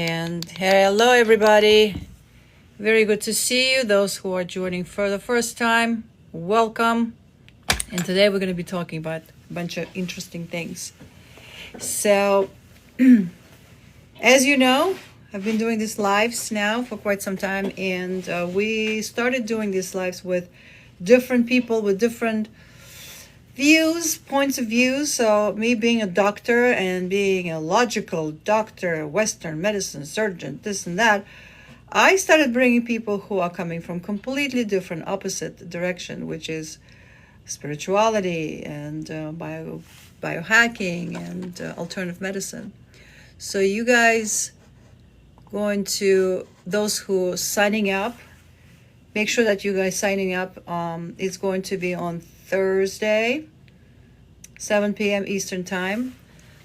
And hello, everybody. Very good to see you. Those who are joining for the first time, welcome. And today we're going to be talking about a bunch of interesting things. So, as you know, I've been doing these lives now for quite some time, and we started doing these lives with different people with different views, points of view. So me being a doctor and being a logical doctor, Western medicine surgeon, this and that, I started bringing people who are coming from completely different opposite direction, which is spirituality and biohacking and alternative medicine. So you guys going to, those who are signing up, make sure that you guys signing up. It's going to be on Thursday, 7 p.m. Eastern Time.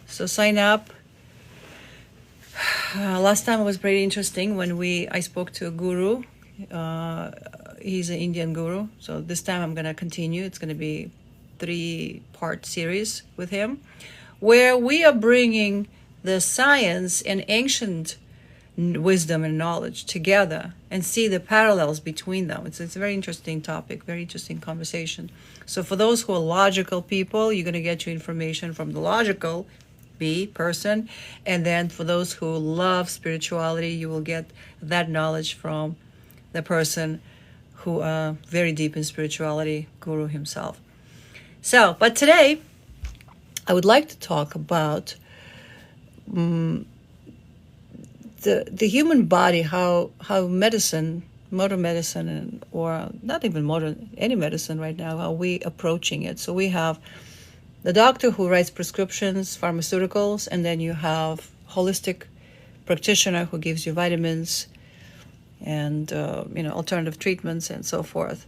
So sign up. Last time it was pretty interesting when I spoke to a guru. He's an Indian guru. So this time I'm going to continue. It's going to be 3-part series with him, where we are bringing the science and ancient wisdom and knowledge together and see the parallels between them. It's a very interesting topic, very interesting conversation. So for those who are logical people, you're going to get your information from the logical person, and then for those who love spirituality, you will get that knowledge from the person who are very deep in spirituality, guru himself. So, but today I would like to talk about the human body, how medicine, modern medicine, or not even modern, any medicine right now, how we approaching it. So we have the doctor who writes prescriptions, pharmaceuticals, and then you have holistic practitioner who gives you vitamins and alternative treatments and so forth.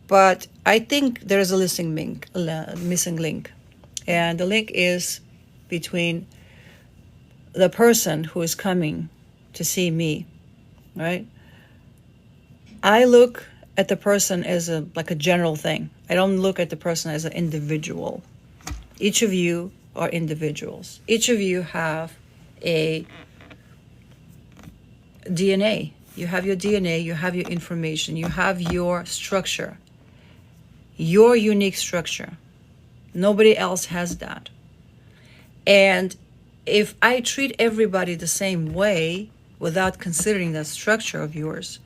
But I think there is a missing link, and the link is between the person who is coming to see me, right? I look at the person as like a general thing. I don't look at the person as an individual. Each of you are individuals. Each of you have a DNA. You have your DNA, you have your information, you have your structure, your unique structure. Nobody else has that. And if I treat everybody the same way without considering that structure of yours,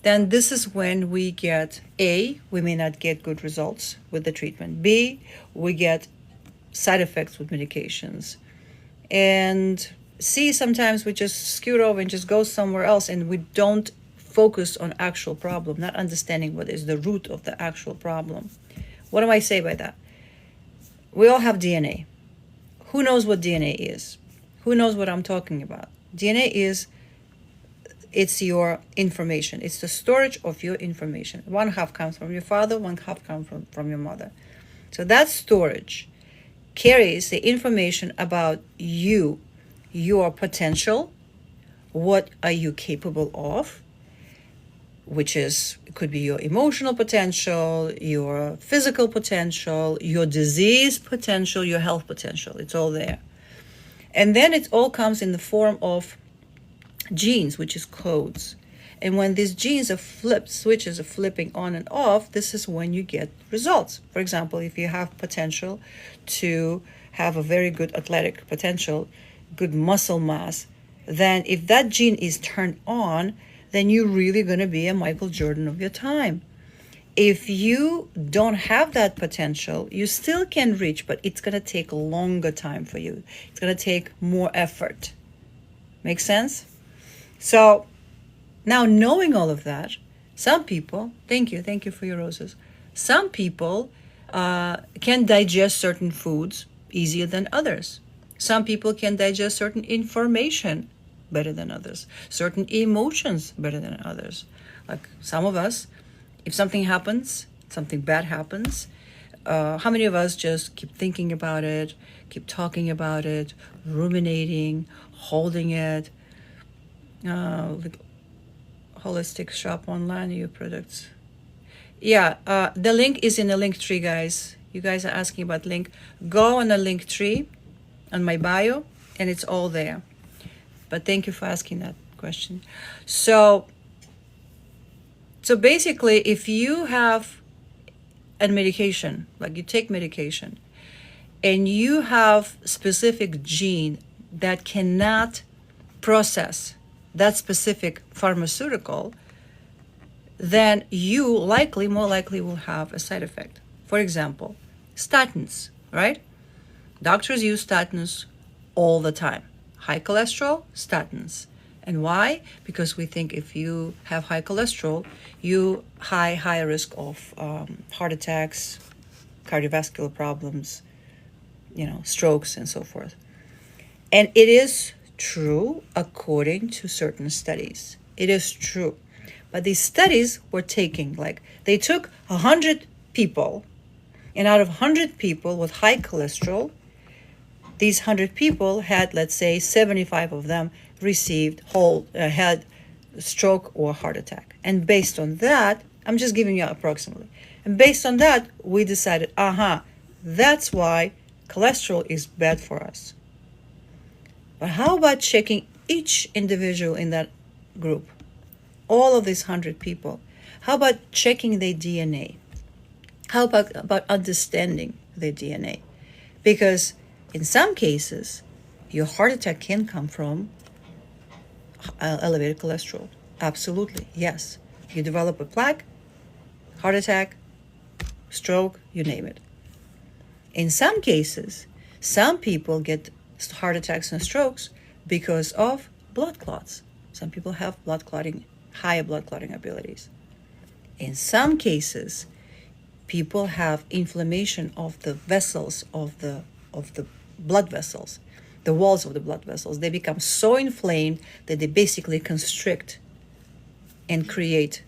then this is when we get A, we may not get good results with the treatment. B, we get side effects with medications. And C, sometimes we just scoot over and just go somewhere else and we don't focus on actual problem, not understanding what is the root of the actual problem. What do I say by that? We all have DNA. Who knows what DNA is? Who knows what I'm talking about? DNA it's your information. It's the storage of your information. One half comes from your father, one half comes from your mother. So that storage carries the information about you, your potential, what are you capable of, which could be your emotional potential, your physical potential, your disease potential, your health potential. It's all there. And then it all comes in the form of genes, which is codes. And when these genes are flipped, switches are flipping on and off, this is when you get results. For example, if you have potential to have a very good athletic potential, good muscle mass, then if that gene is turned on, then you're really going to be a Michael Jordan of your time. If you don't have that potential, you still can reach, but it's going to take a longer time for you. It's going to take more effort. Make sense? So now knowing all of that, some people, thank you for your roses. Some people can digest certain foods easier than others. Some people can digest certain information better than others, certain emotions better than others. Like some of us, if something happens, something bad happens, how many of us just keep thinking about it, keep talking about it, ruminating, holding it? Like holistic shop online, new products. Yeah, the link is in the link tree, guys. You guys are asking about link. Go on the link tree on my bio, and it's all there. But thank you for asking that question. So basically, if you have a medication, like you take medication, and you have specific gene that cannot process that specific pharmaceutical, then you more likely will have a side effect. For example, statins, right? Doctors use statins all the time. High cholesterol, statins. And why? Because we think if you have high cholesterol, you high risk of heart attacks, cardiovascular problems, strokes and so forth. And it is true according to certain studies. It is true. But these studies were they took 100 people, and out of 100 people with high cholesterol, these 100 people had, let's say, 75 of them had stroke or heart attack. And based on that, I'm just giving you approximately. And based on that, we decided, that's why cholesterol is bad for us. But how about checking each individual in that group? All of these 100 people. How about checking their DNA? How about understanding their DNA? Because in some cases, your heart attack can come from elevated cholesterol. Absolutely, yes. You develop a plaque, heart attack, stroke, you name it. In some cases, some people get heart attacks and strokes because of blood clots. Some people have higher blood clotting abilities. In some cases, people have inflammation of the vessels of the blood vessels, the walls of the blood vessels. They become so inflamed that they basically constrict and create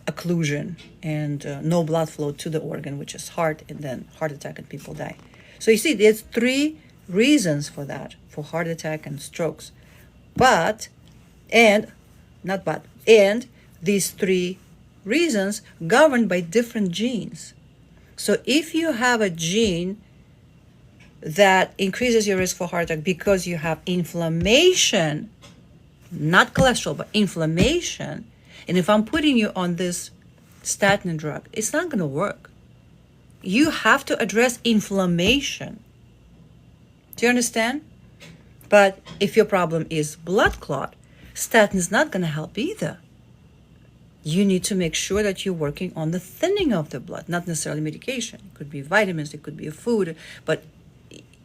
occlusion and no blood flow to the organ, which is heart, and then heart attack, and people die. So you see, there's 3 reasons for that, for heart attack and strokes. And these 3 reasons governed by different genes. So if you have a gene that increases your risk for heart attack because you have inflammation, not cholesterol, but inflammation, and if I'm putting you on this statin drug, it's not going to work. You have to address inflammation. Do you understand? But if your problem is blood clot, statin is not going to help either. You need to make sure that you're working on the thinning of the blood, not necessarily medication. It could be vitamins, it could be a food, but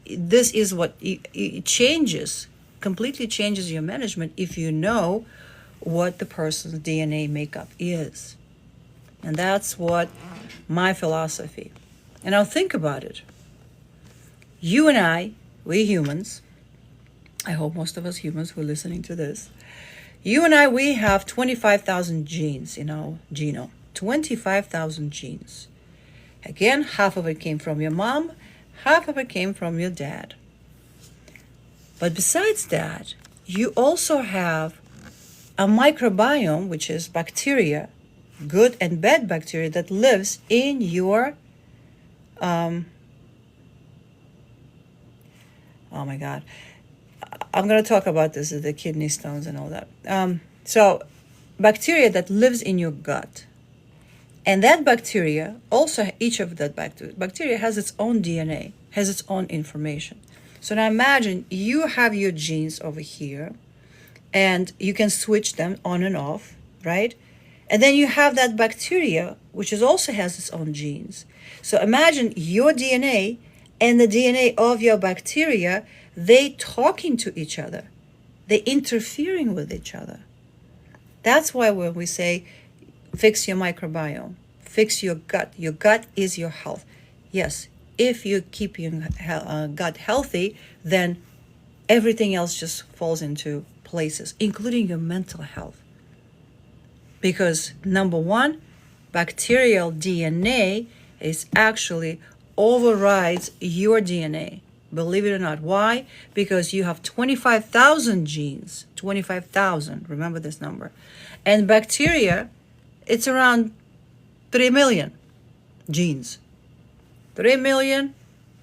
this is what it changes, completely changes your management if you know what the person's DNA makeup is. And that's what my philosophy. And now think about it. You and I, we humans, I hope most of us humans who are listening to this, you and I, we have 25,000 genes in our genome. 25,000 genes. Again, half of it came from your mom, half of it came from your dad. But besides that, you also have a microbiome, which is bacteria, good and bad bacteria, that lives in your oh my God, I'm going to talk about this, the kidney stones and all that. So bacteria that lives in your gut, and that bacteria also, each of that bacteria has its own DNA, has its own information. So now imagine you have your genes over here, and you can switch them on and off, right? And then you have that bacteria, which also has its own genes. So imagine your DNA and the DNA of your bacteria, they talking to each other. They interfering with each other. That's why when we say, fix your microbiome, fix your gut is your health. Yes, if you keep your gut healthy, then everything else just falls into places, including your mental health. Because number one, bacterial DNA is actually overrides your DNA. Believe it or not. Why? Because you have 25,000 genes. 25,000. Remember this number. And bacteria, it's around 3 million genes. 3 million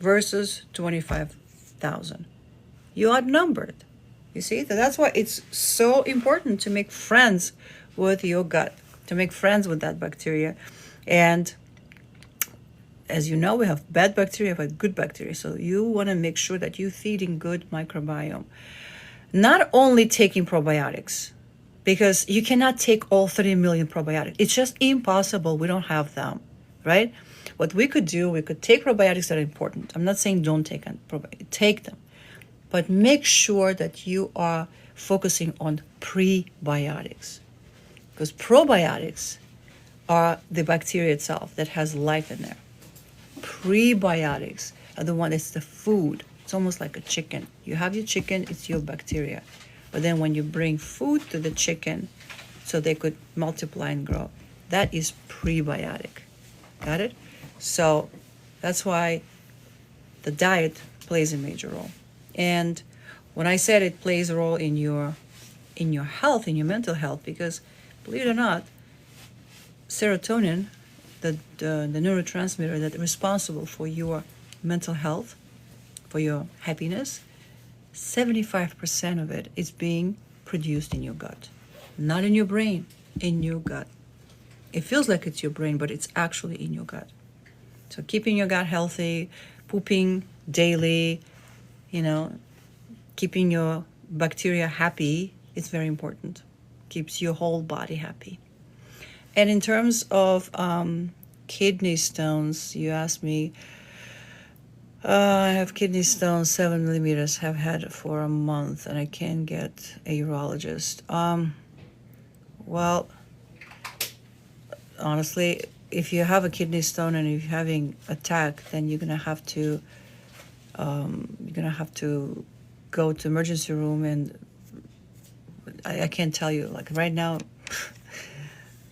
versus 25,000. You outnumbered. You see, that's why it's so important to make friends with your gut, to make friends with that bacteria. And as you know, we have bad bacteria, we have good bacteria. So you want to make sure that you're feeding good microbiome. Not only taking probiotics, because you cannot take all 30 million probiotics. It's just impossible. We don't have them, right? What we could do, we could take probiotics that are important. I'm not saying don't take them, take them, but make sure that you are focusing on prebiotics, because probiotics are the bacteria itself that has life in there. Prebiotics are the one that's the food. It's almost like a chicken. You have your chicken, it's your bacteria. But then when you bring food to the chicken so they could multiply and grow, that is prebiotic. Got it? So that's why the diet plays a major role. And when I said it plays a role in your health, in your mental health, because believe it or not, serotonin, the neurotransmitter that's responsible for your mental health, for your happiness, 75% of it is being produced in your gut. Not in your brain, in your gut. It feels like it's your brain, but it's actually in your gut. So keeping your gut healthy, pooping daily, keeping your bacteria happy, is very important. Keeps your whole body happy. And in terms of kidney stones, you asked me, I have kidney stones, 7 millimeters, have had for a month, and I can't get a urologist. Well, honestly, if you have a kidney stone and you're having attack, then you're gonna have to go to emergency room, and I can't tell you, like right now,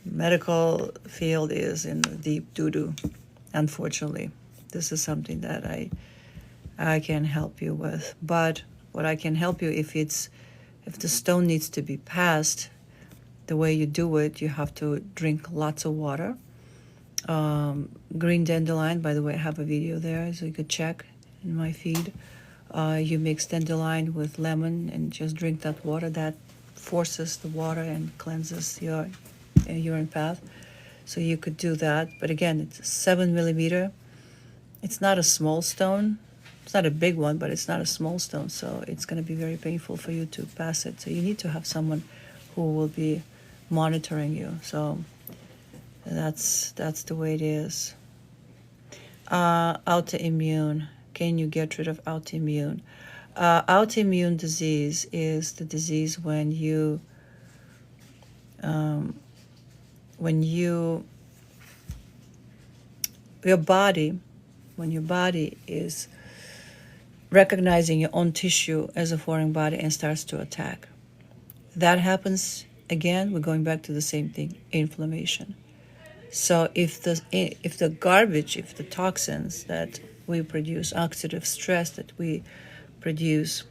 medical field is in deep doo-doo, unfortunately. This is something that I can help you with. But what I can help you, if the stone needs to be passed, the way you do it, you have to drink lots of water. Green dandelion, by the way, I have a video there, so you could check in my feed. You mix dandelion with lemon and just drink that water. That forces the water and cleanses your urine path. So you could do that. But again, it's 7 millimeter. It's not a small stone. It's not a big one, but it's not a small stone. So it's going to be very painful for you to pass it. So you need to have someone who will be monitoring you. So that's the way it is. Autoimmune. Can you get rid of autoimmune? Autoimmune disease is the disease when your body is recognizing your own tissue as a foreign body and starts to attack. That happens, again, we're going back to the same thing, inflammation. So if the garbage, if the toxins that we produce, oxidative stress that we produce,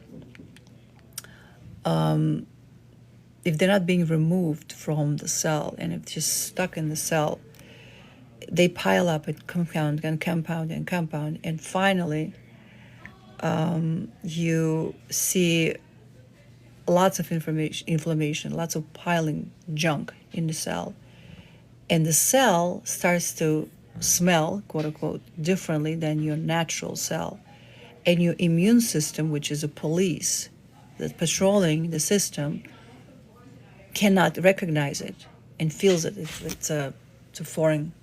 if they're not being removed from the cell and if just stuck in the cell, they pile up and compound, and finally you see lots of inflammation, lots of piling junk in the cell. And the cell starts to smell, quote unquote, differently than your natural cell. And your immune system, which is a police that's patrolling the system, cannot recognize it and feels it. It's a foreign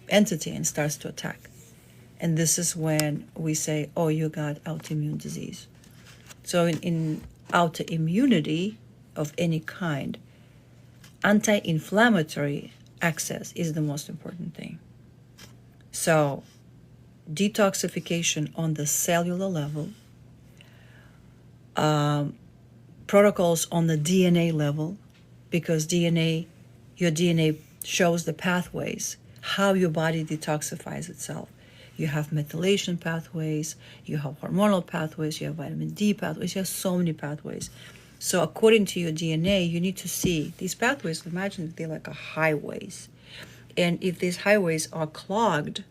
entity and starts to attack. And this is when we say, oh, you got autoimmune disease. So in autoimmunity of any kind, anti-inflammatory access is the most important thing. So detoxification on the cellular level, protocols on the DNA level, because your DNA shows the pathways, how your body detoxifies itself. You have methylation pathways, you have hormonal pathways, you have vitamin D pathways, you have so many pathways. So according to your DNA, you need to see these pathways. Imagine they're like highways. And if these highways are clogged,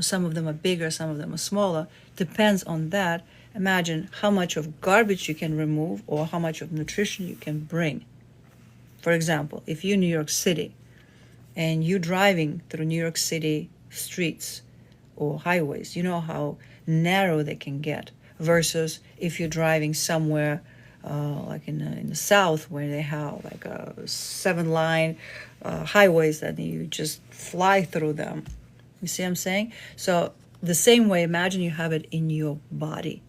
some of them are bigger, some of them are smaller, depends on that. Imagine how much of garbage you can remove or how much of nutrition you can bring. For example, if you're in New York City and you're driving through New York City streets or highways, you know how narrow they can get versus if you're driving somewhere like in the south where they have like a 7-line highways that you just fly through them. You see what I'm saying? So the same way, imagine you have it in your body.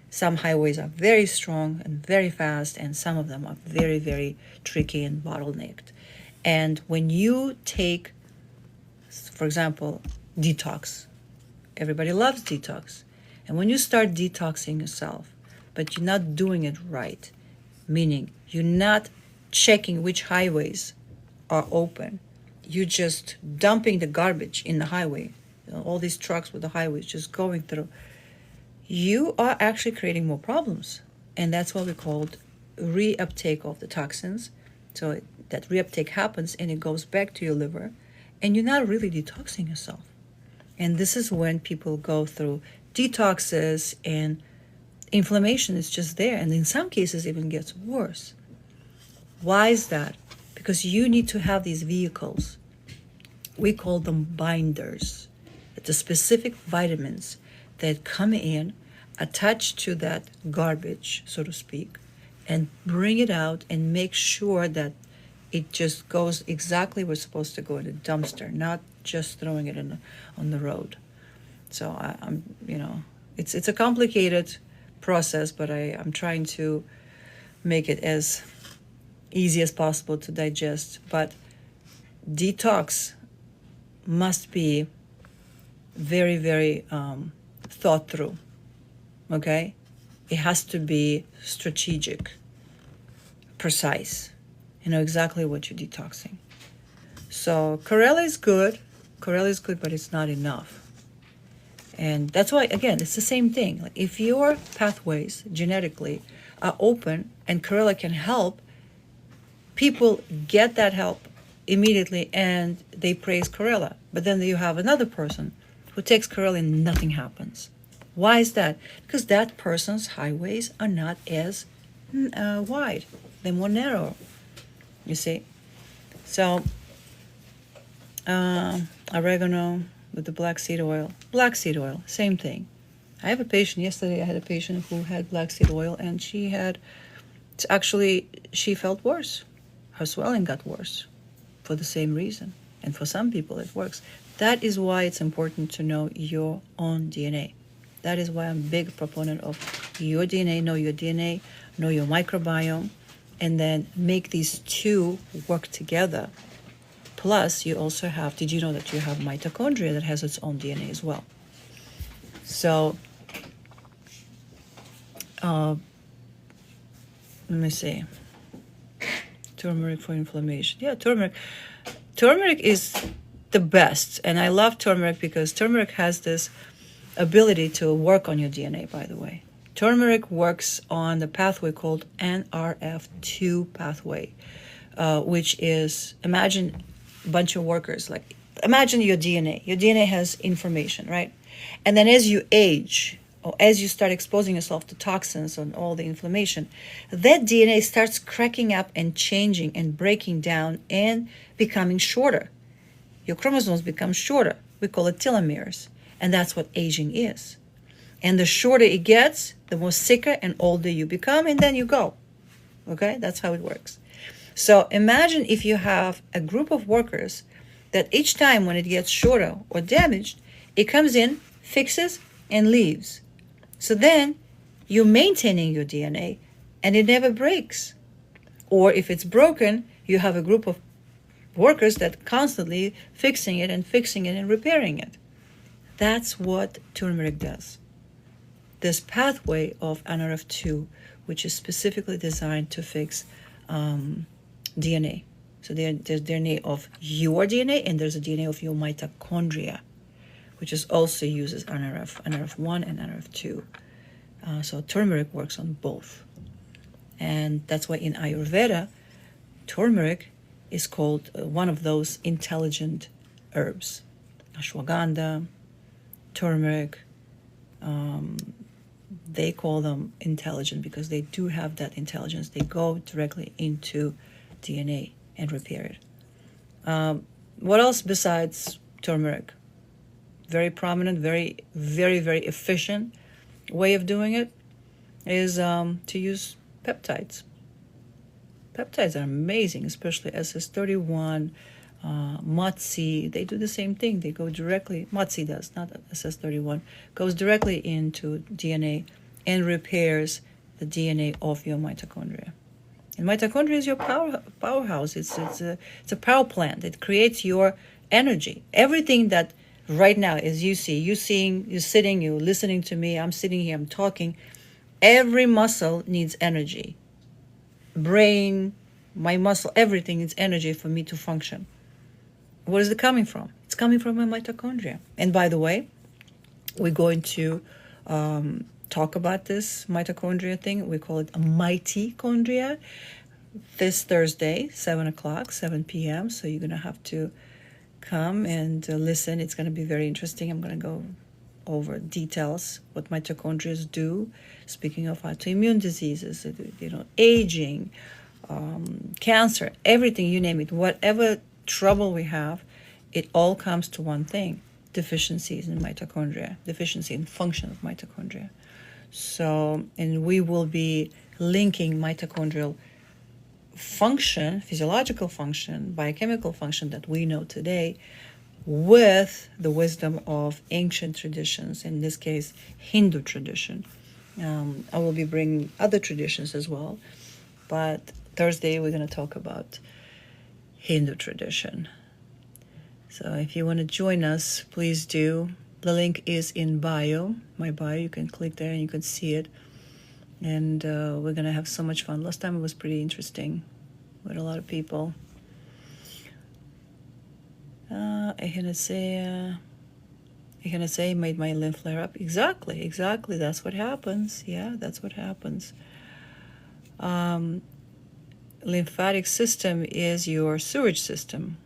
Some highways are very strong and very fast, and some of them are very, very tricky and bottlenecked. And when you take, for example, detox, everybody loves detox. And when you start detoxing yourself, but you're not doing it right, meaning you're not checking which highways are open, you're just dumping the garbage in the highway, all these trucks with the highways just going through, you are actually creating more problems. And that's what we call reuptake of the toxins. So that reuptake happens and it goes back to your liver, and you're not really detoxing yourself. And this is when people go through detoxes and inflammation is just there, and in some cases even gets worse. Why is that? Because you need to have these vehicles. We call them binders. It's the specific vitamins that come in, attach to that garbage, so to speak, and bring it out and make sure that it just goes exactly where it's supposed to go in a dumpster, not just throwing it on the road. So I'm, it's a complicated process, but I'm trying to make it as easy as possible to digest. But detox must be very, very thought through, okay? It has to be strategic, precise. You know exactly what you're detoxing. So Corella is good, but it's not enough. And that's why, again, it's the same thing. Like if your pathways genetically are open and Corella can help, people get that help immediately and they praise Corella. But then you have another person who takes Corella and nothing happens. Why is that? Because that person's highways are not as wide. They're more narrow, you see. So oregano with the black seed oil. Black seed oil, same thing. I have a patient, yesterday I had a patient who had black seed oil and she felt worse. Her swelling got worse for the same reason. And for some people it works. That is why it's important to know your own DNA. That is why I'm a big proponent of your DNA, know your microbiome, and then make these two work together. Plus, you also have, did you know that you have mitochondria that has its own DNA as well? So, let me see. Turmeric for inflammation. Yeah, turmeric. Turmeric is the best. And I love turmeric because turmeric has this ability to work on your DNA, by the way. Turmeric works on the pathway called NRF2 pathway, which is, imagine a bunch of workers. Like, imagine your DNA. Your DNA has information, right? And then as you age, or as you start exposing yourself to toxins and all the inflammation, that DNA starts cracking up and changing and breaking down and becoming shorter. Your chromosomes become shorter. We call it telomeres. And that's what aging is. And the shorter it gets, the more sicker and older you become, and then you go. Okay? That's how it works. So imagine if you have a group of workers that each time when it gets shorter or damaged, it comes in, fixes, and leaves. So then you're maintaining your DNA and it never breaks. Or if it's broken, you have a group of workers that constantly fixing it and repairing it. That's what turmeric does. This pathway of NRF2, which is specifically designed to fix DNA. So there's DNA of your DNA and there's a DNA of your mitochondria, which is also uses NRF1 and NRF2. So turmeric works on both. And that's why in Ayurveda, turmeric is called one of those intelligent herbs. Ashwagandha, turmeric, they call them intelligent because they do have that intelligence. They go directly into DNA and repair it. What else besides turmeric? Very prominent, very, very, very efficient way of doing it is to use peptides. Peptides are amazing, especially SS31, MOTS-c. They do the same thing. They go directly, MOTS-c does, not SS31, goes directly into DNA and repairs the DNA of your mitochondria. And mitochondria is your powerhouse. It's a power plant. It creates your energy. Everything that right now, as you see, you're sitting, you're listening to me, I'm sitting here, I'm talking. Every muscle needs energy. Brain, my muscle, everything needs energy for me to function. Where is it coming from? It's coming from my mitochondria. And by the way, we're going to talk about this mitochondria thing. We call it a mitochondria this Thursday, 7 o'clock, 7 p.m. So you're going to have to come and listen. It's going to be very interesting. I'm going to go over details, what mitochondria do. Speaking of autoimmune diseases, aging, cancer, everything, you name it, whatever trouble we have, it all comes to one thing: deficiencies in mitochondria, deficiency in function of mitochondria. So, and we will be linking mitochondrial function, physiological function, biochemical function that we know today, with the wisdom of ancient traditions, in this case, Hindu tradition. I will be bringing other traditions as well, but Thursday we're going to talk about Hindu tradition. So if you want to join us, please do. The link is in bio, my bio. You can click there and you can see it. And we're going to have so much fun. Last time it was pretty interesting with a lot of people. Echinacea made my lymph flare up. Exactly. That's what happens. Yeah, that's what happens. Lymphatic system is your sewage system.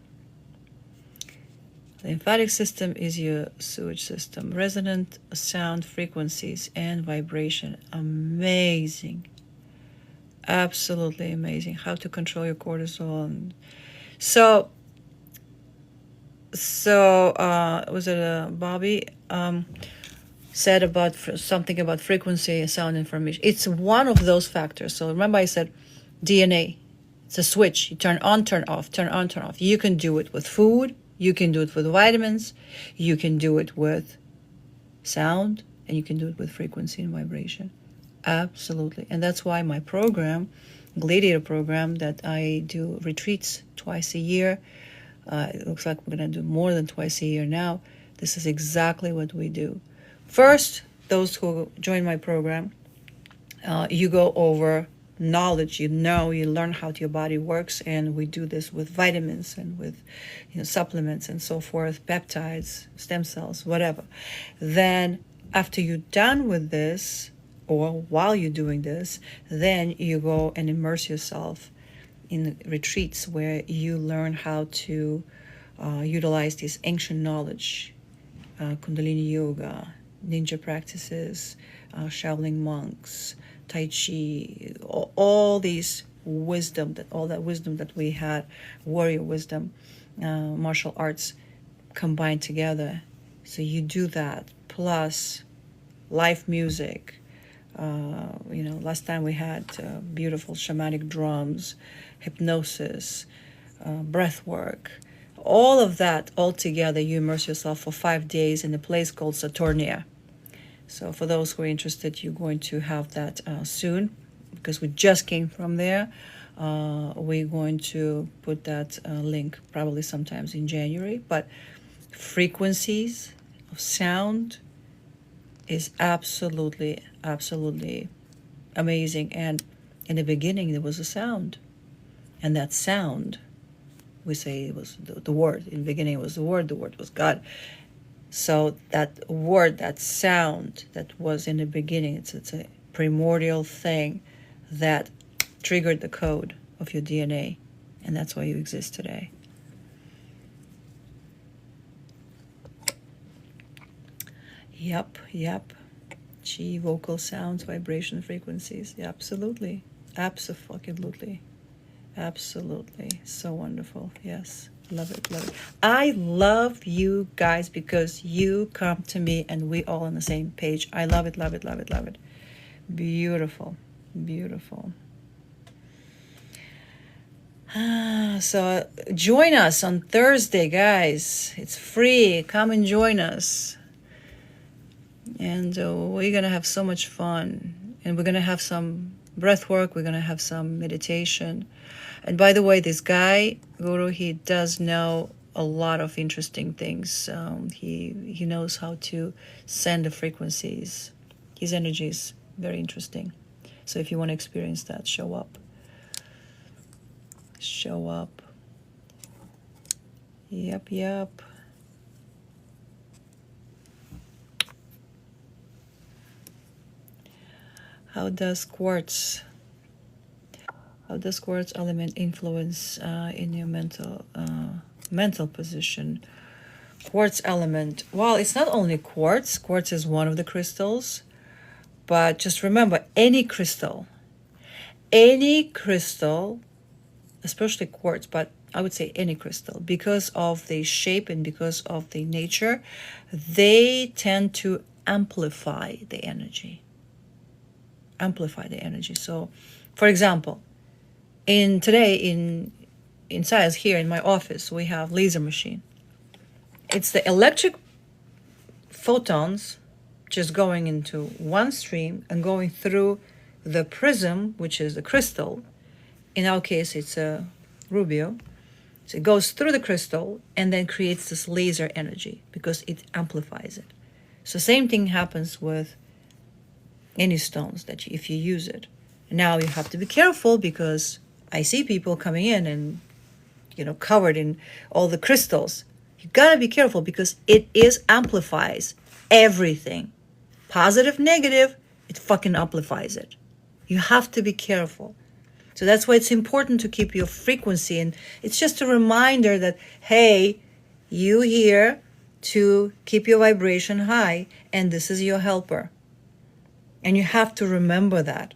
The lymphatic system is your sewage system. Resonant sound frequencies and vibration. Amazing. Absolutely amazing. How to control your cortisol. So was it Bobby said about something about frequency and sound information? It's one of those factors. So remember I said DNA. It's a switch. You turn on, turn off, turn on, turn off. You can do it with food. You can do it with vitamins. You can do it with sound. And you can do it with frequency and vibration. Absolutely. And that's why my program, Gladiator program, that I do retreats twice a year. It looks like we're going to do more than twice a year now. This is exactly what we do. First, those who join my program, you go over knowledge, you learn how your body works, and we do this with vitamins and with supplements and so forth, peptides, stem cells, whatever. Then after you're done with this, or while you're doing this, then you go and immerse yourself in retreats where you learn how to utilize this ancient knowledge, Kundalini yoga, ninja practices, Shaolin monks, Tai Chi, all that wisdom that we had, warrior wisdom, martial arts combined together. So you do that, plus live music. Last time we had beautiful shamanic drums, hypnosis, breath work, all of that all together. You immerse yourself for 5 days in a place called Saturnia. So for those who are interested, you're going to have that soon, because we just came from there. We're going to put that link probably sometimes in January. But frequencies of sound is absolutely amazing. And in the beginning, there was a sound. And that sound, we say it was the word. In the beginning, it was the word was God. So that word, that sound that was in the beginning, it's a primordial thing that triggered the code of your DNA. And that's why you exist today. Yep. Chi, vocal sounds, vibration, frequencies. Yeah, absolutely. Absolutely. Absolutely. So wonderful. Yes. Love it. Love it. I love you guys because you come to me and we all on the same page. I love it. Love it. Love it. Love it. Beautiful. Beautiful. So join us on Thursday, guys. It's free. Come and join us. And we're going to have so much fun. And we're going to have some breath work. We're going to have some meditation. And by the way, this guy, Guru, he does know a lot of interesting things. He knows how to send the frequencies. His energy is very interesting. So if you want to experience that, show up. Show up. Yep, yep. How does quartz element influence in your mental position? Quartz element. Well, it's not only quartz. Quartz is one of the crystals. But just remember, any crystal, especially quartz, but I would say any crystal, because of the shape and because of the nature, they tend to amplify the energy. So, for example, in science here in my office, we have laser machine. It's the electric photons just going into one stream and going through the prism, which is the crystal. In our case, it's a rubio. So it goes through the crystal and then creates this laser energy because it amplifies it. So same thing happens with any stones that if you use it. Now you have to be careful because I see people coming in and, covered in all the crystals. You gotta be careful because it amplifies everything. Positive, negative, it fucking amplifies it. You have to be careful. So that's why it's important to keep your frequency. And it's just a reminder that, hey, you here to keep your vibration high, and this is your helper. And you have to remember that.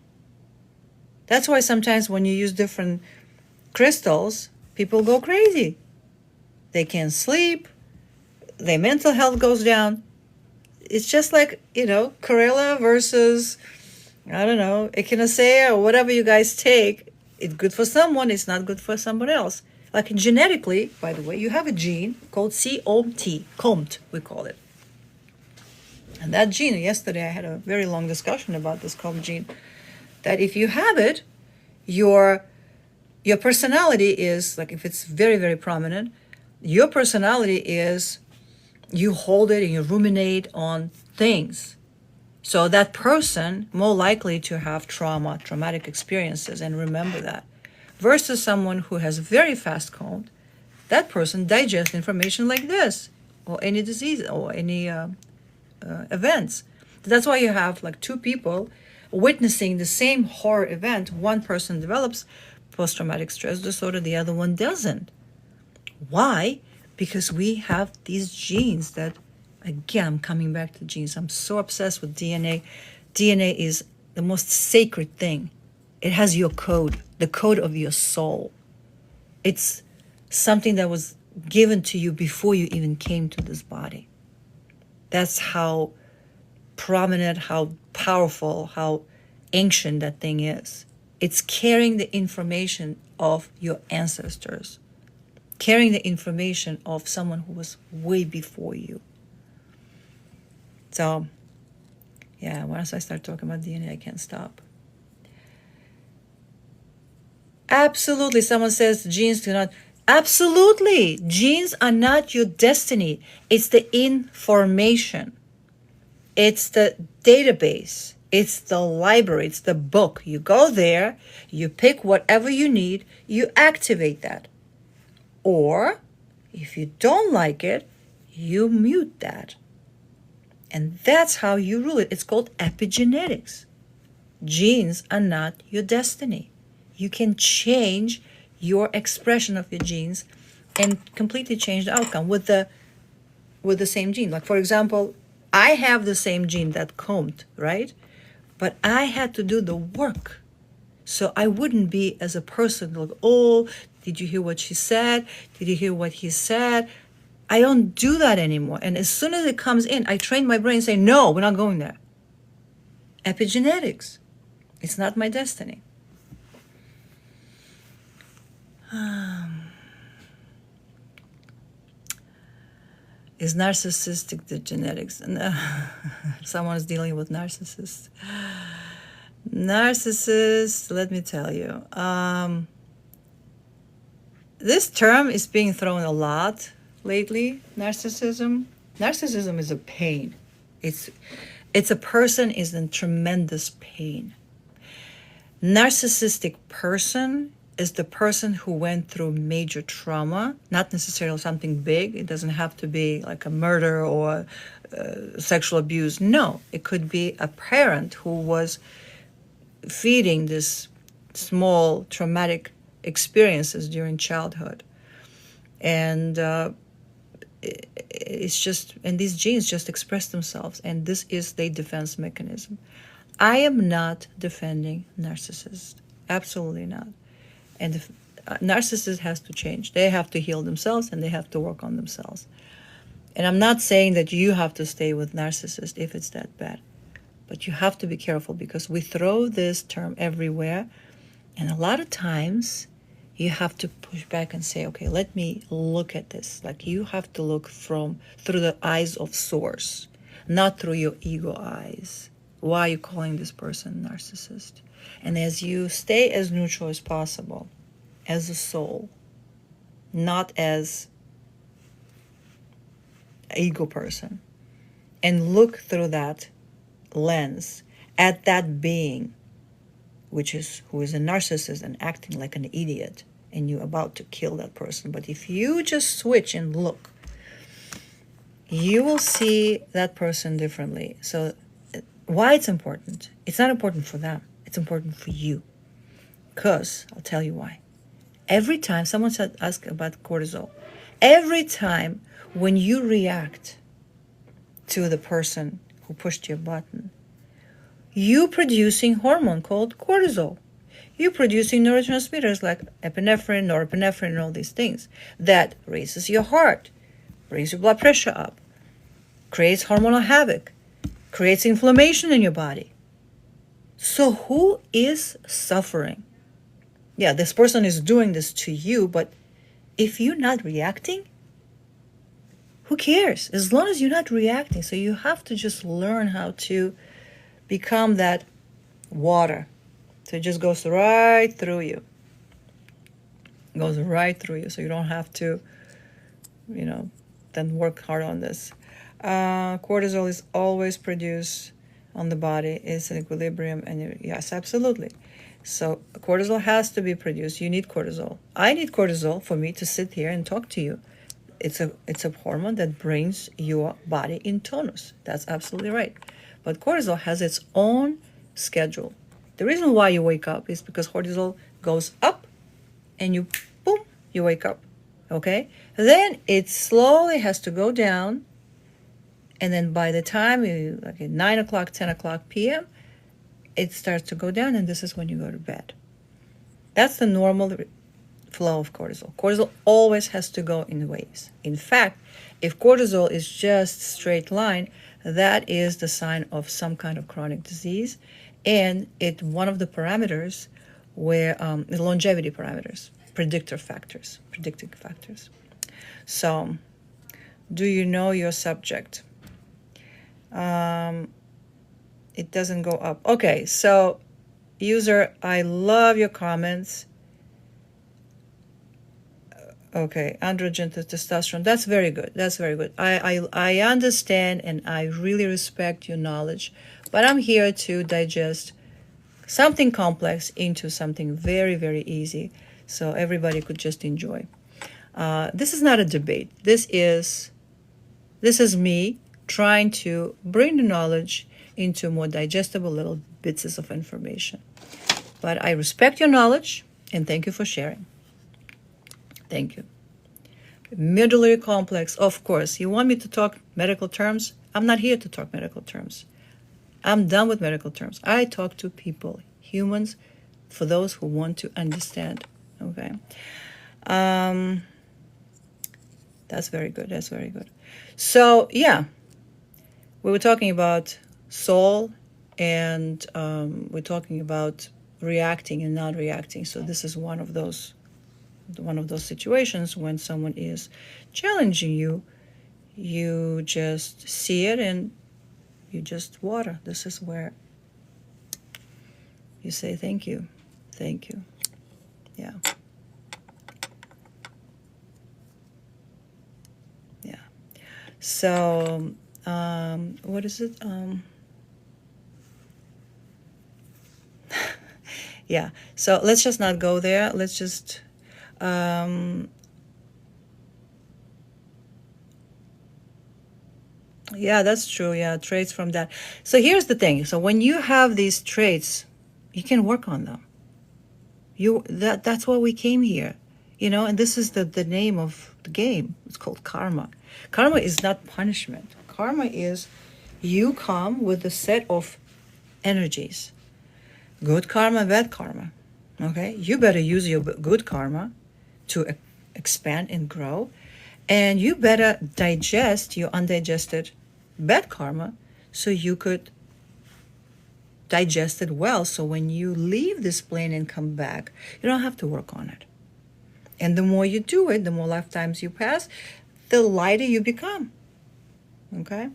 That's why sometimes when you use different crystals, people go crazy. They can't sleep. Their mental health goes down. It's just like, Corella versus, I don't know, echinacea or whatever you guys take. It's good for someone. It's not good for somebody else. Like genetically, by the way, you have a gene called COMT, COMT, we call it. And that gene, yesterday I had a very long discussion about this COMT gene, that if you have it, your personality is, like if it's very, very prominent, your personality is you hold it and you ruminate on things. So that person more likely to have traumatic experiences and remember that. Versus someone who has very fast COMT, that person digests information like this, or any disease, or any events. That's why you have like two people witnessing the same horror event. One person develops post-traumatic stress disorder, the other one doesn't. Why? Because we have these genes that, again, I'm coming back to genes. I'm so obsessed with DNA. DNA is the most sacred thing. It has your code, the code of your soul. It's something that was given to you before you even came to this body. That's how prominent, how powerful, how ancient that thing is. It's carrying the information of your ancestors, carrying the information of someone who was way before you. So, yeah, once I start talking about DNA, I can't stop. Absolutely. Someone says genes do not. Absolutely. Genes are not your destiny. It's the information. It's the database. It's the library. It's the book. You go there, you pick whatever you need, you activate that. Or, if you don't like it, you mute that. And that's how you rule it. It's called epigenetics. Genes are not your destiny. You can change your expression of your genes and completely change the outcome with the same gene. Like, for example, I have the same gene that combed, right? But I had to do the work. So I wouldn't be as a person like, oh, did you hear what she said? Did you hear what he said? I don't do that anymore. And as soon as it comes in, I train my brain say, no, we're not going there. Epigenetics. It's not my destiny. Is narcissistic the genetics? Someone's dealing with narcissists. Narcissist, let me tell you. This term is being thrown a lot lately, narcissism. Narcissism is a pain. It's a person is in tremendous pain. Narcissistic person is the person who went through major trauma, not necessarily something big. It doesn't have to be like a murder or sexual abuse. No, it could be a parent who was feeding this small traumatic experiences during childhood. And it's just, and these genes just express themselves, and this is their defense mechanism. I am not defending narcissists. Absolutely not. And if narcissist has to change. They have to heal themselves and they have to work on themselves. And I'm not saying that you have to stay with narcissist if it's that bad. But you have to be careful because we throw this term everywhere. And a lot of times you have to push back and say, okay, let me look at this. Like you have to look through the eyes of source, not through your ego eyes. Why are you calling this person narcissist? And as you stay as neutral as possible, as a soul, not as an ego person, and look through that lens at that being, who is a narcissist and acting like an idiot, and you're about to kill that person. But if you just switch and look, you will see that person differently. So why it's important? It's not important for them. It's important for you. Because I'll tell you why. Every time someone asked about cortisol, every time when you react to the person who pushed your button, you producing hormone called cortisol. You're producing neurotransmitters like epinephrine, norepinephrine, and all these things that raises your heart, brings your blood pressure up, creates hormonal havoc, creates inflammation in your body. So who is suffering? Yeah, this person is doing this to you, but if you're not reacting, who cares? As long as you're not reacting. So you have to just learn how to become that water. So it just goes right through you. It goes right through you. So you don't have to, then work hard on this. Cortisol is always produced on the body. It's in equilibrium. And yes, absolutely. So cortisol has to be produced. You need cortisol. I need cortisol for me to sit here and talk to you. It's a hormone that brings your body in tonus. That's absolutely right. But cortisol has its own schedule. The reason why you wake up is because cortisol goes up and you wake up. Okay? Then it slowly has to go down. And then by the time at 9 o'clock, 10 o'clock p.m., it starts to go down, and this is when you go to bed. That's the normal flow of cortisol. Cortisol always has to go in waves. In fact, if cortisol is just straight line, that is the sign of some kind of chronic disease, and it's one of the parameters where the longevity parameters, predictive factors. So, do you know your subject? It doesn't go up. Okay, so user, I love your comments. Okay, androgen to testosterone. That's very good. That's very good. I understand and I really respect your knowledge, but I'm here to digest something complex into something very, very easy so everybody could just enjoy. This is not a debate. This is me trying to bring the knowledge into more digestible little bits of information. But I respect your knowledge and thank you for sharing. Thank you. Medullary complex, of course. You want me to talk medical terms? I'm not here to talk medical terms. I'm done with medical terms. I talk to people, humans, for those who want to understand. Okay. Um, that's very good. That's very good. So, yeah, we were talking about soul, and we're talking about reacting and not reacting. So this is one of those situations when someone is challenging you. You just see it and you just water. This is where you say thank you, thank you. Yeah. Yeah. So what is it? Yeah. So let's just not go there. Let's just yeah, that's true. Yeah, traits from that. So here's the thing. So when you have these traits, you can work on them. That's why we came here, and this is the name of the game. It's called karma. Karma is not punishment. Karma is you come with a set of energies, good karma, bad karma. Okay, you better use your good karma to expand and grow, and you better digest your undigested bad karma so you could digest it well, so when you leave this plane and come back, you don't have to work on it. And the more you do it, the more lifetimes you pass, the lighter you become. Okay.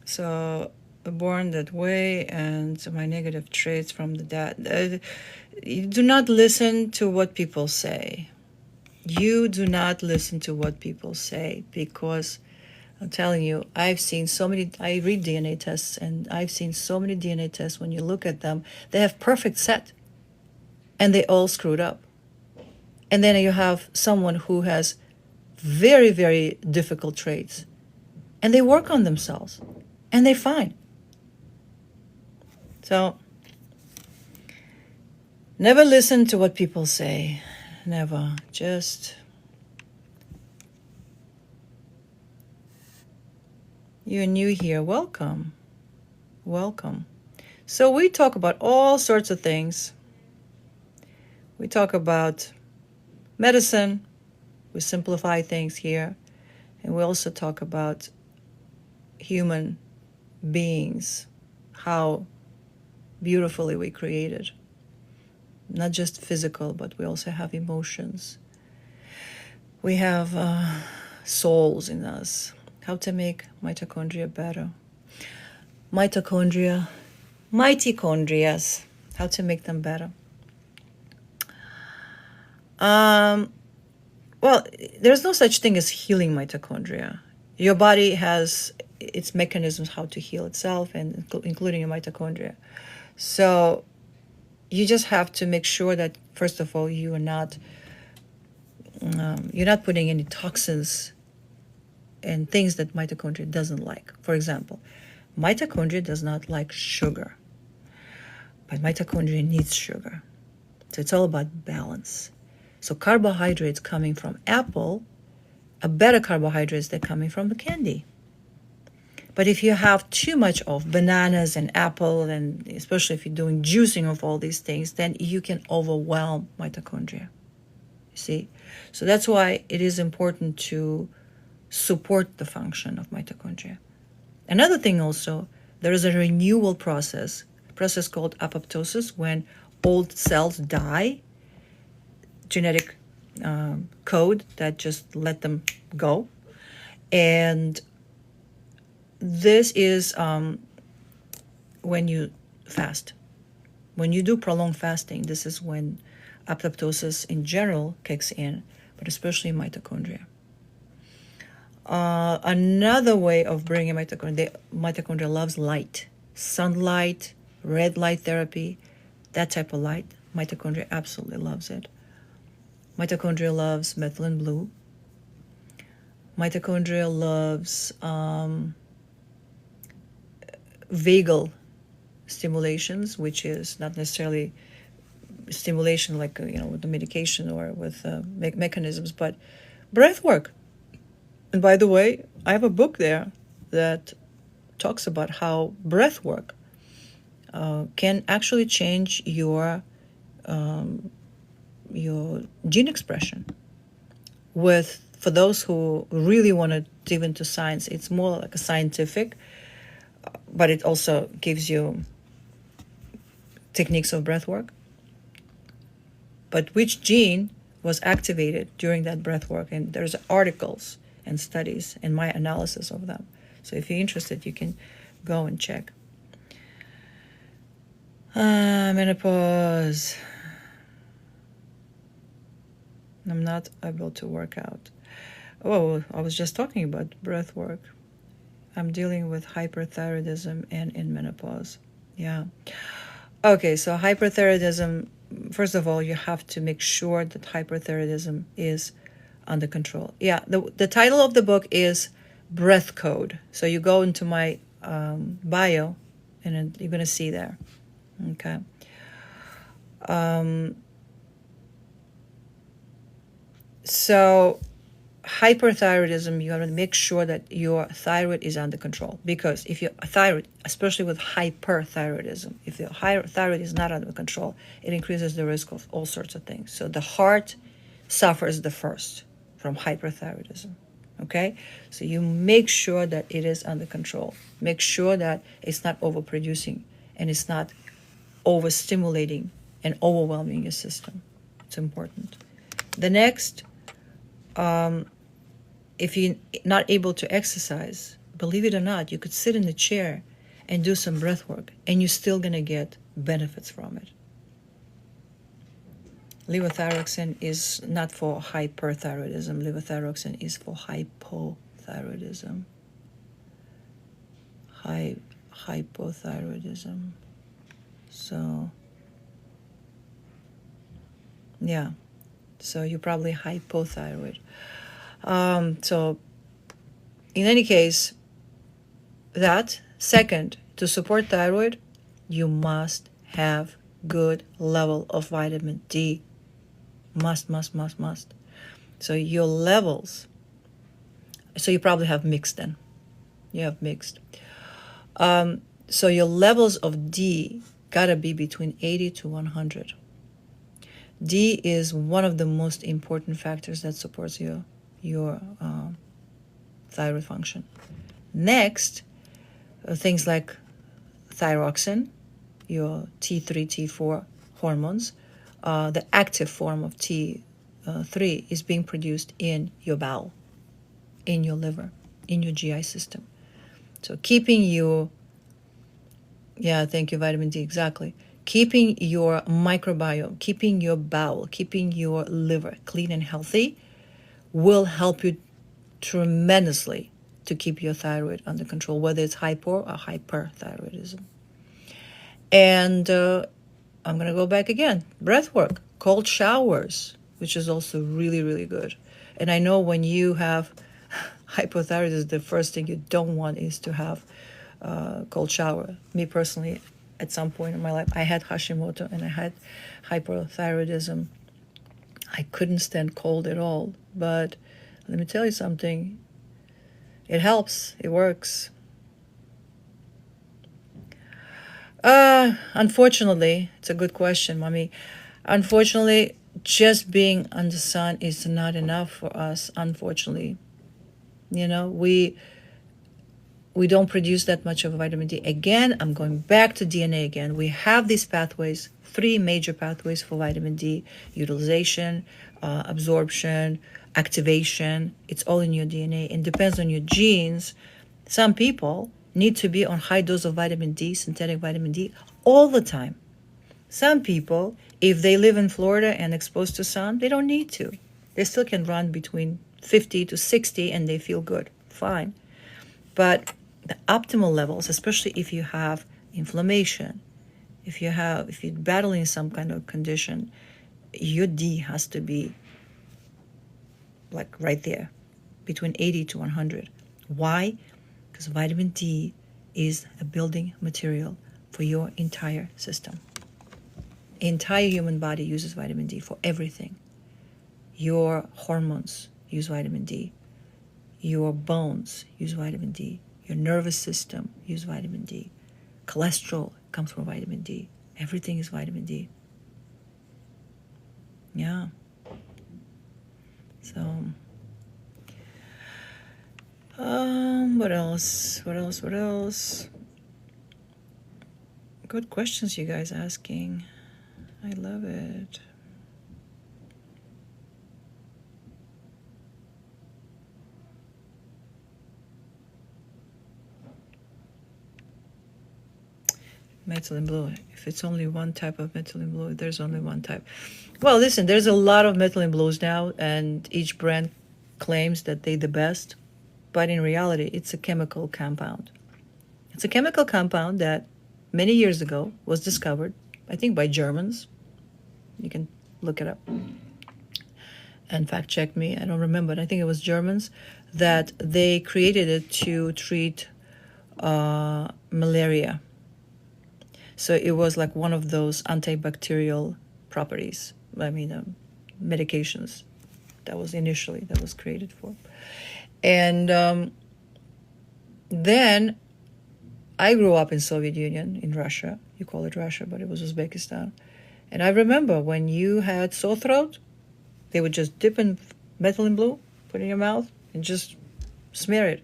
So born that way, and my negative traits from the dad. You do not listen to what people say. You do not listen to what people say, because I'm telling you, I've seen so many, I read DNA tests, and I've seen so many DNA tests. When you look at them, they have perfect set, and they all screwed up. And then you have someone who has very, very difficult traits, and they work on themselves, and they're fine. So, never listen to what people say. Never. Just... You're new here. Welcome. Welcome. So we talk about all sorts of things. We talk about medicine. We simplify things here. And we also talk about human beings, how beautifully we created. Not just physical, but we also have emotions. We have souls in us. How to make mitochondria better. Mitochondrias. How to make them better. Well, there's no such thing as healing mitochondria. Your body has its mechanisms how to heal itself, and including your mitochondria. So you just have to make sure that, first of all, you're not putting any toxins and things that mitochondria doesn't like. For example, mitochondria does not like sugar, but mitochondria needs sugar. So it's all about balance. So carbohydrates coming from apple are better carbohydrates than coming from the candy. But if you have too much of bananas and apple, and especially if you're doing juicing of all these things, then you can overwhelm mitochondria. You see? So that's why it is important to support the function of mitochondria. Another thing also, there is a renewal process called apoptosis, when old cells die, genetic code that just let them go. And this is when you fast. When you do prolonged fasting, this is when apoptosis in general kicks in, but especially mitochondria. Another way of bringing mitochondria loves light, sunlight, red light therapy, that type of light. Mitochondria absolutely loves it. Mitochondria loves methylene blue. Mitochondria loves vagal stimulations, which is not necessarily stimulation like with the medication or with mechanisms, but breath work. And by the way, I have a book there that talks about how breath work can actually change your gene expression. For those who really want to dive into science, it's more like a scientific, but it also gives you techniques of breath work. But which gene was activated during that breath work? And there's articles and studies and my analysis of them. So if you're interested, you can go and check. Menopause. I'm not able to work out. Oh, I was just talking about breath work. I'm dealing with hyperthyroidism and in menopause. Yeah. Okay, so hyperthyroidism, first of all, you have to make sure that hyperthyroidism is under control. Yeah, the title of the book is Breath Code. So you go into my bio and you're going to see there. Okay. So hyperthyroidism, you got to make sure that your thyroid is under control, because if your thyroid, especially with hyperthyroidism, if your thyroid is not under control, it increases the risk of all sorts of things. So the heart suffers the first from hyperthyroidism. Okay, so you make sure that it is under control. Make sure that it's not overproducing and it's not overstimulating and overwhelming your system. It's important. The next, if you're not able to exercise, believe it or not, you could sit in a chair and do some breath work, and you're still going to get benefits from it. Levothyroxine is not for hyperthyroidism. Levothyroxine is for hypothyroidism. Hypothyroidism. So, yeah. So you're probably hypothyroid. So, in any case, that second, to support thyroid, you must have good level of vitamin D. Must. So your levels, so you probably have mixed then. You have mixed. So your levels of D gotta be between 80 to 100. D is one of the most important factors that supports your thyroid function. Next, things like thyroxine, your T3, T4 hormones, the active form of T3 is being produced in your bowel, in your liver, in your GI system. So keeping you, thank you, vitamin D, exactly. Keeping your microbiome, keeping your bowel, keeping your liver clean and healthy will help you tremendously to keep your thyroid under control, whether it's hypo or hyperthyroidism. And I'm going to go back again. Breath work, cold showers, which is also really, really good. And I know when you have hypothyroidism, the first thing you don't want is to have cold shower. Me personally, at some point in my life, I had Hashimoto and I had hypothyroidism. I couldn't stand cold at all. But let me tell you something. It helps. It works. Unfortunately, it's a good question, Mommy. Unfortunately, just being on the sun is not enough for us, unfortunately. You know, we don't produce that much of vitamin D. Again, I'm going back to DNA again. We have these pathways, 3 major pathways for vitamin D: utilization, absorption, activation. It's all in your DNA and depends on your genes. Some people need to be on high dose of vitamin D, synthetic vitamin D, all the time. Some people, if they live in Florida and exposed to sun, they don't need to. They still can run between 50 to 60 and they feel good, fine. But the optimal levels, especially if you have inflammation, if you're battling some kind of condition, your D has to be like right there, between 80 to 100. Why? Because vitamin D is a building material for your entire system. Entire human body uses vitamin D for everything. Your hormones, use vitamin D. Your bones use vitamin D. Your nervous system use vitamin D. Cholesterol comes from vitamin D. Everything is vitamin D. Yeah. So, what else? What else? What else? Good questions you guys asking. I love it. Methylene blue. If it's only one type of methylene blue, there's only one type. Well, listen, there's a lot of methylene blues now, and each brand claims that they're the best. But in reality, it's a chemical compound. It's a chemical compound that many years ago was discovered, I think, by Germans. You can look it up and fact check me. I don't remember. I think it was Germans that they created it to treat malaria. So it was like one of those antibacterial properties. I mean, medications that was created for. And then I grew up in Soviet Union, in Russia. You call it Russia, but it was Uzbekistan. And I remember when you had sore throat, they would just dip in methylene blue, put it in your mouth, and just smear it.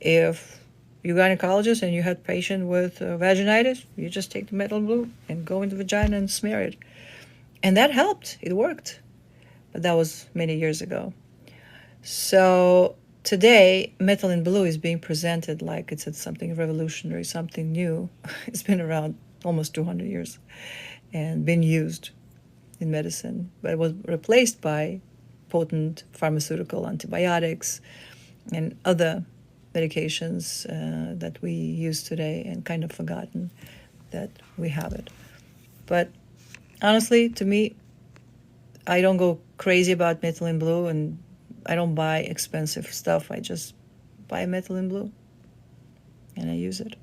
If you're a gynecologist and you had a patient with vaginitis, you just take the methylene blue and go in the vagina and smear it. And that helped. It worked. But that was many years ago. So today, methylene blue is being presented like it's something revolutionary, something new. It's been around almost 200 years and been used in medicine, but it was replaced by potent pharmaceutical antibiotics and other medications that we use today, and kind of forgotten that we have it. But honestly, to me, I don't go crazy about methylene blue, and I don't buy expensive stuff. I just buy methylene blue and I use it.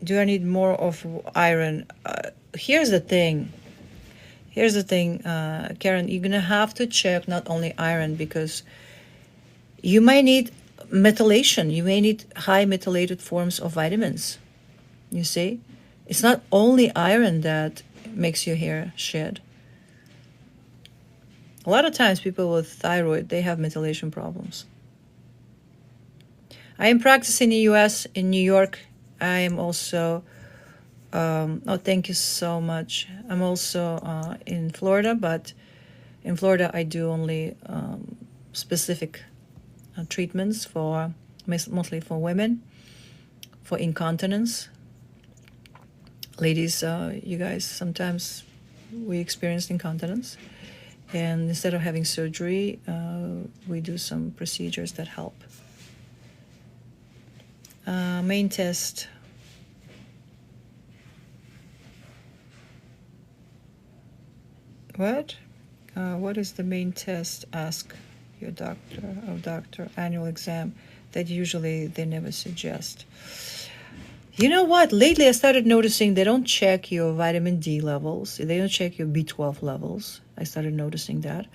Do I need more of iron? Here's the thing. Karen, you're gonna have to check not only iron, because you might need methylation. You may need high methylated forms of vitamins. You see? It's not only iron that makes your hair shed. A lot of times people with thyroid, they have methylation problems. I am practicing in the US, in New York. I am also, thank you so much. I'm also in Florida, but in Florida I do only specific treatments for, mostly for women, for incontinence. Ladies, you guys, sometimes we experience incontinence. And instead of having surgery, we do some procedures that help. Main test. What? What is the main test? Ask your doctor. Annual exam that usually they never suggest. You know what? Lately I started noticing they don't check your vitamin D levels. They don't check your B12 levels. I started noticing that.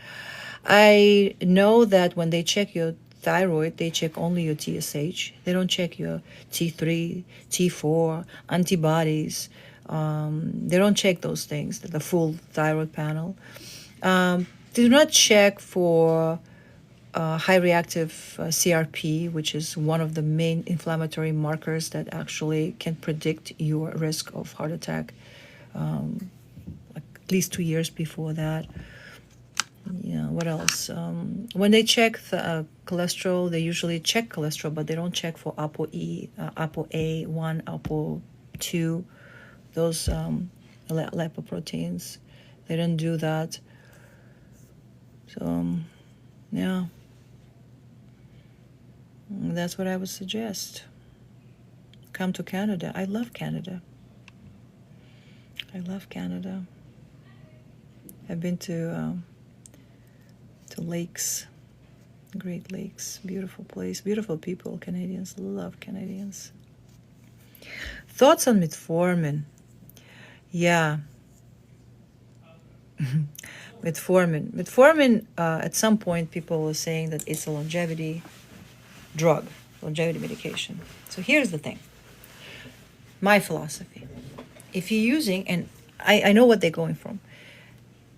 I know that when they check your thyroid, they check only your TSH. They don't check your T3, T4, antibodies. They don't check those things, the full thyroid panel. They do not check for high reactive CRP, which is one of the main inflammatory markers that actually can predict your risk of heart attack, like at least 2 years before that. Yeah, what else? When they check the cholesterol, they usually check cholesterol, but they don't check for ApoE, ApoA1, ApoA2, those lipoproteins. They don't do that. So, yeah. That's what I would suggest. Come to Canada. I love Canada. I've been to lakes, Great Lakes, beautiful place, beautiful people. Canadians, love Canadians. Thoughts on metformin? Yeah, Metformin. At some point, people were saying that it's a longevity drug, longevity medication. So here's the thing. My philosophy. If you're using, and I know what they're going from.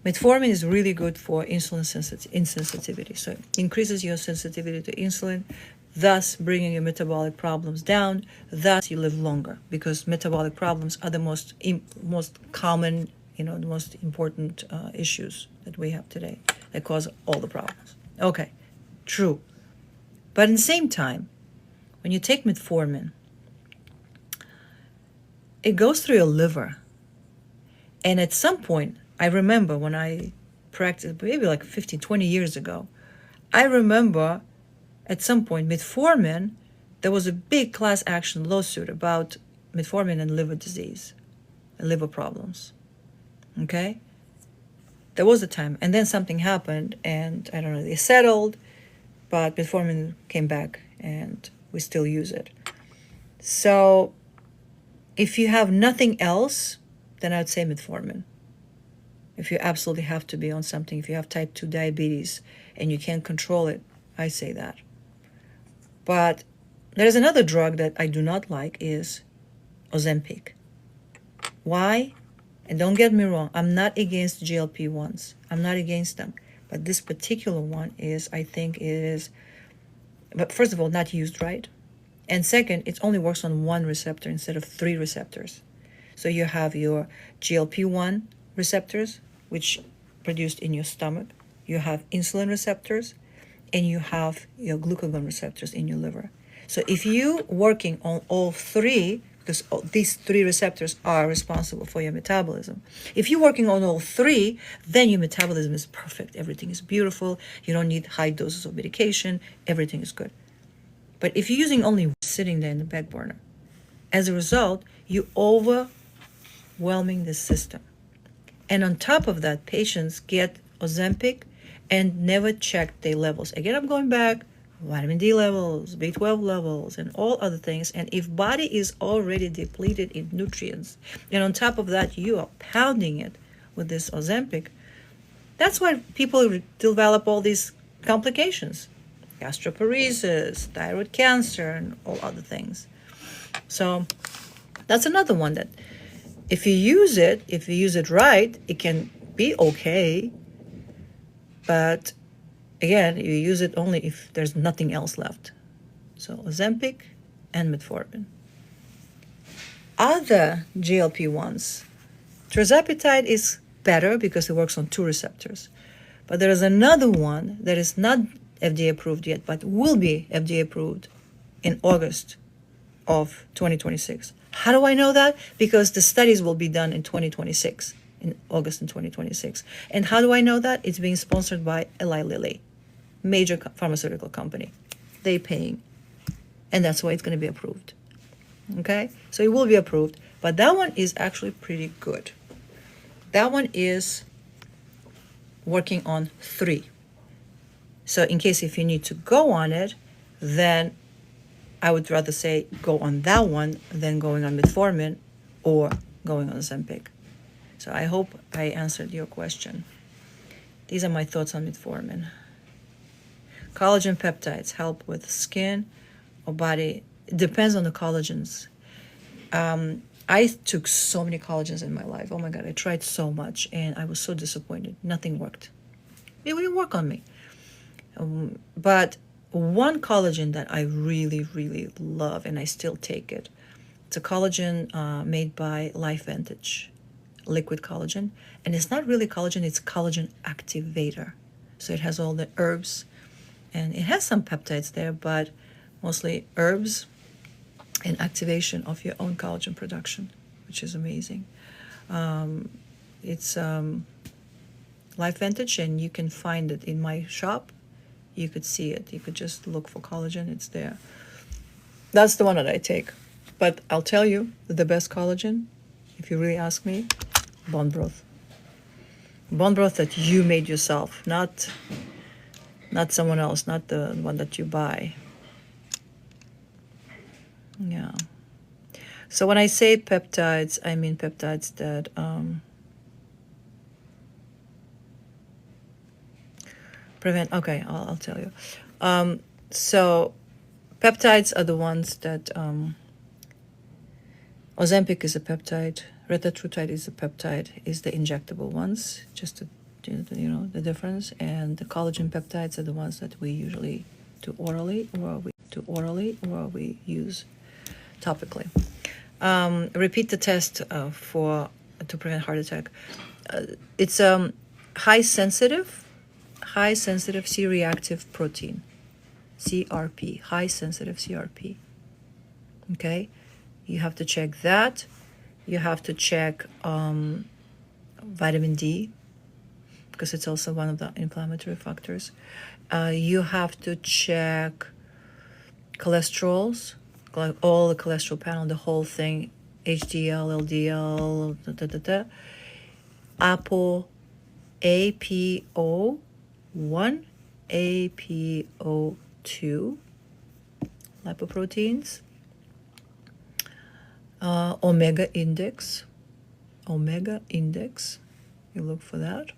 Metformin is really good for insensitivity. So it increases your sensitivity to insulin, thus bringing your metabolic problems down. Thus you live longer, because metabolic problems are the most common, the most important issues that we have today that cause all the problems. Okay, true. But at the same time, when you take metformin, it goes through your liver. And at some point, I remember when I practiced, maybe like 15, 20 years ago, I remember at some point, metformin, there was a big class action lawsuit about metformin and liver disease and liver problems. Okay? There was a time. And then something happened, and I don't know, they settled, but metformin came back, and we still use it. So if you have nothing else, then I'd say metformin. If you absolutely have to be on something, if you have type 2 diabetes and you can't control it, I say that. But there's another drug that I do not like, is Ozempic. Why? And don't get me wrong, I'm not against GLP-1s. I'm not against them. But this particular one is, I think it is, but first of all, not used right. And second, it only works on one receptor instead of 3 receptors. So you have your GLP-1 receptors, which produced in your stomach. You have insulin receptors, and you have your glucagon receptors in your liver. So if you're working on all 3, because these 3 receptors are responsible for your metabolism. If you're working on all 3, then your metabolism is perfect. Everything is beautiful. You don't need high doses of medication. Everything is good. But if you're using only sitting there in the back burner, as a result, you're overwhelming the system. And on top of that, patients get Ozempic and never check their levels. Again, I'm going back, vitamin D levels, B12 levels, and all other things. And if body is already depleted in nutrients, and on top of that, you are pounding it with this Ozempic, that's why people develop all these complications. Gastroparesis, thyroid cancer, and all other things. So that's another one that if you use it right, it can be okay. But again, you use it only if there's nothing else left. So Ozempic and metformin. Other GLP-1s, tirzepatide is better because it works on 2 receptors. But there is another one that is not FDA approved yet, but will be FDA approved in August of 2026. How do I know that? Because the studies will be done in 2026, in August in 2026. And how do I know that? It's being sponsored by Eli Lilly, major pharmaceutical company. They're paying. And that's why it's going to be approved. Okay? So it will be approved. But that one is actually pretty good. That one is working on 3. So in case if you need to go on it, then I would rather say go on that one than going on metformin or going on Ozempic. So I hope I answered your question. These are my thoughts on metformin. Collagen peptides help with skin or body. It depends on the collagens. I took so many collagens in my life. Oh my God, I tried so much and I was so disappointed. Nothing worked. It wouldn't work on me. But one collagen that I really, really love, and I still take it, it's a collagen made by LifeVantage, liquid collagen. And it's not really collagen, it's collagen activator. So it has all the herbs, and it has some peptides there, but mostly herbs and activation of your own collagen production, which is amazing. It's LifeVantage, and you can find it in my shop. You could see it. You could just look for collagen. It's there. That's the one that I take. But I'll tell you, the best collagen, if you really ask me, bone broth. Bone broth that you made yourself, not someone else, not the one that you buy. Yeah. So when I say peptides, I mean peptides that prevent. Okay, I'll tell you. So peptides are the ones that Ozempic is a peptide, retatrutide is a peptide, is the injectable ones, just to, the difference. And the collagen peptides are the ones that we usually do orally, or we use topically. Repeat the test to prevent heart attack. It's high sensitive C-reactive protein, CRP, high sensitive CRP. Okay, you have to check that. You have to check vitamin D, because it's also one of the inflammatory factors. You have to check cholesterols, all the cholesterol panel, the whole thing, HDL, LDL, APO1, APO2, lipoproteins, omega index, you look for that.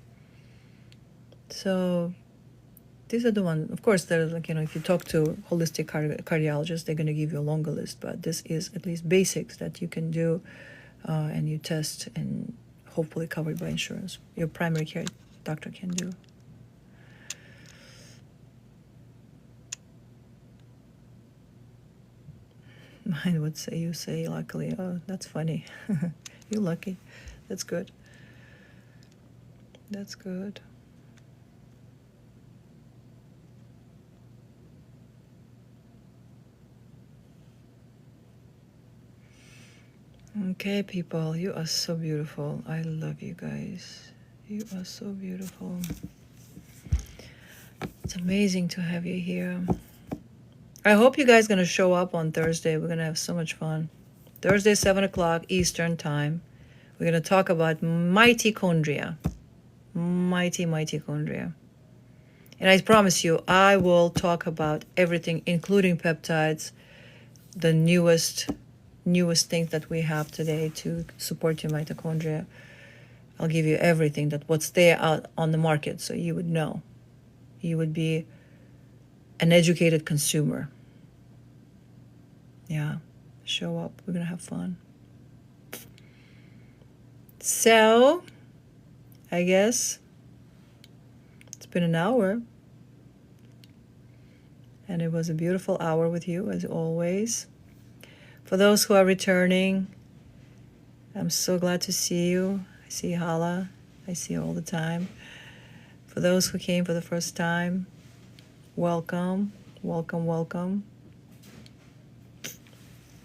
So these are the ones. Of course, they're like, if you talk to holistic cardiologists, they're going to give you a longer list, but this is at least basics that you can do, and you test, and hopefully covered by insurance. Your primary care doctor can do. Mine would say, you say, luckily. Oh, that's funny. You're lucky. That's good. That's good. Okay, people, you are so beautiful. I love you guys. You are so beautiful. It's amazing to have you here. I hope you guys are going to show up on Thursday. We're going to have so much fun. Thursday, 7 o'clock Eastern Time. We're going to talk about mitochondria. Mitochondria. And I promise you, I will talk about everything, including peptides, the newest things that we have today to support your mitochondria. I'll give you everything what's there out on the market, so you would know. You would be an educated consumer. Yeah, show up. We're going to have fun. So, I guess it's been an hour. And it was a beautiful hour with you, as always. For those who are returning, I'm so glad to see you. I see Hala. I see you all the time. For those who came for the first time, welcome, welcome, welcome.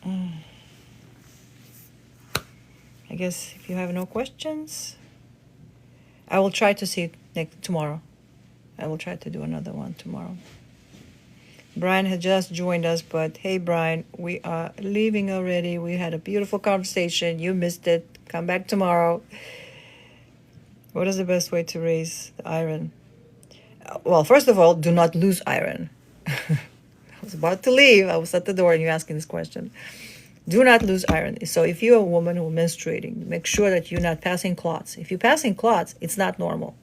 I guess if you have no questions, I will try to see you tomorrow. I will try to do another one tomorrow. Brian has just joined us, but hey, Brian, we are leaving already. We had a beautiful conversation. You missed it. Come back tomorrow. What is the best way to raise the iron? Well, first of all, do not lose iron. I was about to leave. I was at the door and you're asking this question. Do not lose iron. So if you're a woman who's menstruating, make sure that you're not passing clots. If you're passing clots, it's not normal.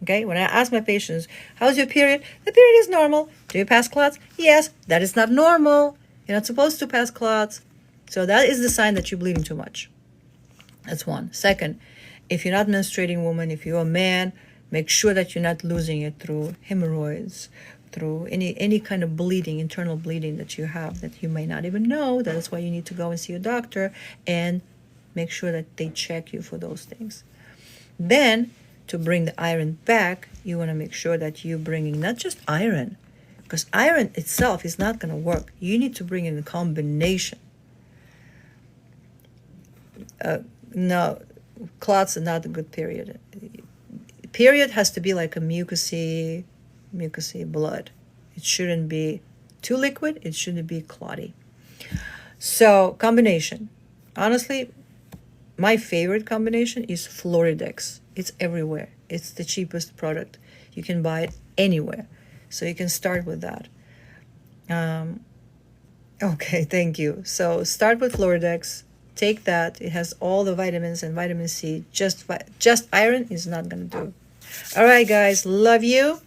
Okay? When I ask my patients, how's your period? The period is normal. Do you pass clots? Yes. That is not normal. You're not supposed to pass clots. So that is the sign that you're bleeding too much. That's one. Second, if you're not menstruating woman, if you're a man, make sure that you're not losing it through hemorrhoids, through any kind of bleeding, internal bleeding that you have that you may not even know. That's why you need to go and see a doctor and make sure that they check you for those things. Then, to bring the iron back, you want to make sure that you're bringing not just iron, because iron itself is not going to work. You need to bring in a combination. No, clots are not a good period. Period has to be like a mucousy blood. It shouldn't be too liquid. It shouldn't be clotty. So combination. Honestly, my favorite combination is Floridex. It's everywhere. It's the cheapest product. You can buy it anywhere. So you can start with that. Okay, thank you. So start with Floordex. Take that. It has all the vitamins and vitamin C. Just iron is not gonna do. All right, guys. Love you.